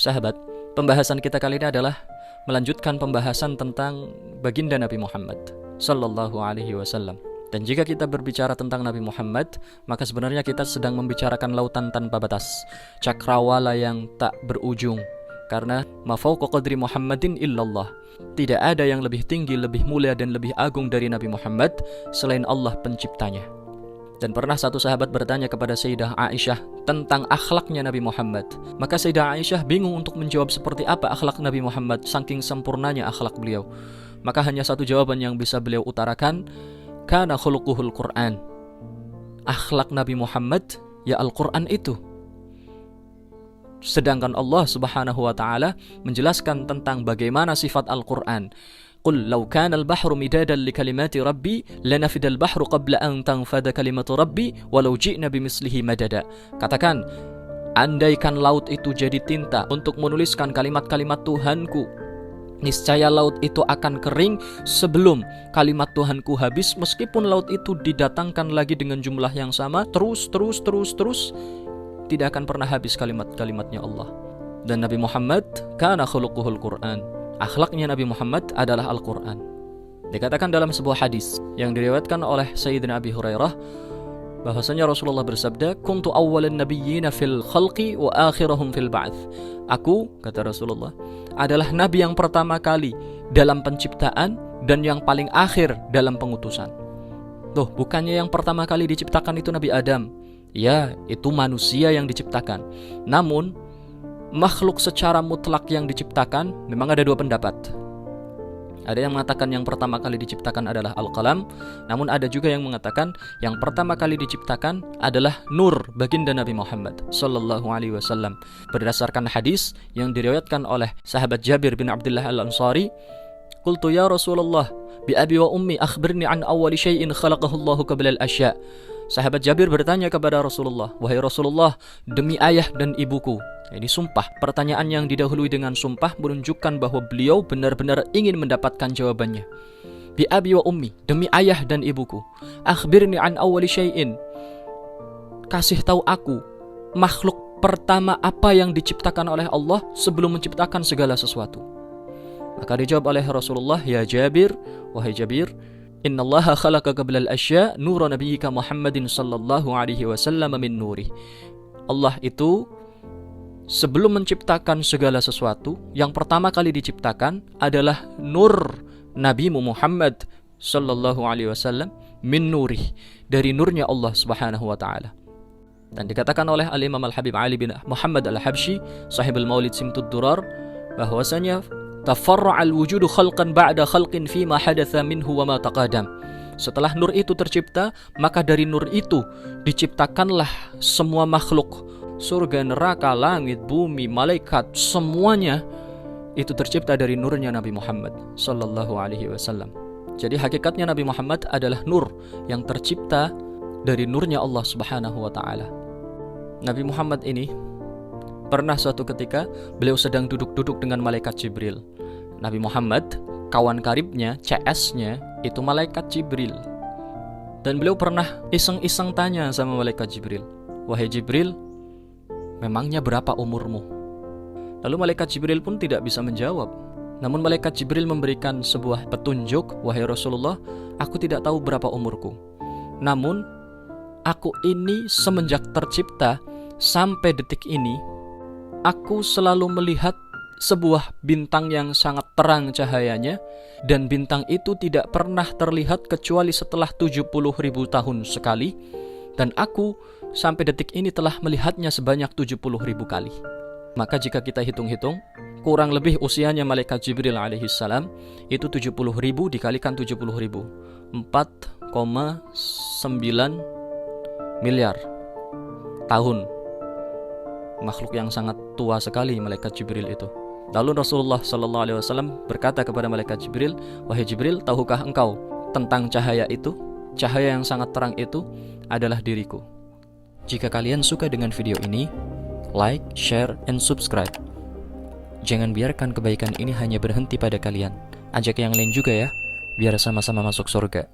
Sahabat, pembahasan kita kali ini adalah melanjutkan pembahasan tentang baginda Nabi Muhammad sallallahu alaihi wasallam. Dan jika kita berbicara tentang Nabi Muhammad, maka sebenarnya kita sedang membicarakan lautan tanpa batas, cakrawala yang tak berujung. Karena ma fawqa qadri Muhammadin illallah. Tidak ada yang lebih tinggi, lebih mulia dan lebih agung dari Nabi Muhammad selain Allah penciptanya. Dan pernah satu sahabat bertanya kepada Sayyidah Aisyah tentang akhlaknya Nabi Muhammad. Maka Sayyidah Aisyah bingung untuk menjawab seperti apa akhlak Nabi Muhammad, saking sempurnanya akhlak beliau. Maka hanya satu jawaban yang bisa beliau utarakan, kana khuluquhul Qur'an. Akhlak Nabi Muhammad ya Al-Qur'an itu. Sedangkan Allah Subhanahu wa taala menjelaskan tentang bagaimana sifat Al-Qur'an. Qul law kana al-bahru midadan li kalimati rabbi lanafida al-bahru qabla an tanfada kalimatu rabbi walau ji'na bimislihi madada. Katakan, andaikan laut itu jadi tinta untuk menuliskan kalimat-kalimat Tuhanku, niscaya laut itu akan kering sebelum kalimat Tuhanku habis. Meskipun laut itu didatangkan lagi dengan jumlah yang sama, terus tidak akan pernah habis kalimat-kalimatnya Allah. Dan Nabi Muhammad kana khuluquhul Qur'an. Akhlaknya Nabi Muhammad adalah Al-Quran. Dikatakan dalam sebuah hadis yang diriwayatkan oleh Sayyidina Abi Hurairah bahwasanya Rasulullah bersabda, kuntu awwalan nabiyyina fil khalqi wa akhirahum fil ba'ts. Aku, kata Rasulullah, adalah nabi yang pertama kali dalam penciptaan dan yang paling akhir dalam pengutusan. Tuh, bukannya yang pertama kali diciptakan itu Nabi Adam. Ya, itu manusia yang diciptakan. Namun makhluk secara mutlak yang diciptakan memang ada dua pendapat. Ada yang mengatakan yang pertama kali diciptakan adalah Al-Qalam, namun ada juga yang mengatakan yang pertama kali diciptakan adalah Nur baginda Nabi Muhammad sallallahu alaihi wasallam. Berdasarkan hadis yang diriwayatkan oleh sahabat Jabir bin Abdullah Al-Ansari, qultu ya Rasulullah bi abi wa ummi akhbirni an awwali syai'in khalaqahu Allahu qabla al-asya'. Sahabat Jabir bertanya kepada Rasulullah, wahai Rasulullah, demi ayah dan ibuku. Ini sumpah. Pertanyaan yang didahului dengan sumpah menunjukkan bahwa beliau benar-benar ingin mendapatkan jawabannya. Bi abi wa ummi, demi ayah dan ibuku. Akhbirni an awwali syai'in. Kasih tahu aku makhluk pertama apa yang diciptakan oleh Allah sebelum menciptakan segala sesuatu. Maka dijawab oleh Rasulullah, ya Jabir, wahai Jabir, Inna Allah khalaqa qabla al-asya' nura nabiyyika Muhammadin sallallahu alaihi wasallam min nurih. Allah itu sebelum menciptakan segala sesuatu, yang pertama kali diciptakan adalah nur Nabimu Muhammad sallallahu alaihi wasallam min nurih, dari nurnya Allah Subhanahu wa taala. Dan dikatakan oleh Al-Imam Al-Habib Ali bin Muhammad Al-Habsyi, sahibul Maulid Simtud Durar, bahwasanya tafarra'al wujudu khalqan ba'da khalqin fima hadatha minhu wa ma taqadam. Setelah nur itu tercipta, maka dari nur itu diciptakanlah semua makhluk. Surga, neraka, langit, bumi, malaikat, semuanya itu tercipta dari nurnya Nabi Muhammad sallallahu alaihi wasallam. Jadi hakikatnya Nabi Muhammad adalah nur yang tercipta dari nurnya Allah Subhanahu wa taala. Nabi Muhammad ini pernah suatu ketika beliau sedang duduk-duduk dengan malaikat Jibril. Nabi Muhammad, kawan karibnya, CS-nya, itu malaikat Jibril. Dan beliau pernah iseng-iseng tanya sama malaikat Jibril, wahai Jibril, memangnya berapa umurmu? Lalu malaikat Jibril pun tidak bisa menjawab. Namun malaikat Jibril memberikan sebuah petunjuk, wahai Rasulullah, aku tidak tahu berapa umurku. Namun, aku ini semenjak tercipta sampai detik ini, aku selalu melihat sebuah bintang yang sangat terang cahayanya, dan bintang itu tidak pernah terlihat kecuali setelah 70.000 tahun sekali, dan aku sampai detik ini telah melihatnya sebanyak 70.000 kali. Maka jika kita hitung-hitung, kurang lebih usianya malaikat Jibril alaihissalam itu 70.000 dikalikan 70.000, 4,9 miliar tahun. Makhluk yang sangat tua sekali malaikat Jibril itu. Lalu Rasulullah sallallahu alaihi wasallam berkata kepada malaikat Jibril, wahai Jibril, tahukah engkau tentang cahaya itu? Cahaya yang sangat terang itu adalah diriku. Jika kalian suka dengan video ini, like, share, and subscribe. Jangan biarkan kebaikan ini hanya berhenti pada kalian. Ajak yang lain juga ya, biar sama-sama masuk surga.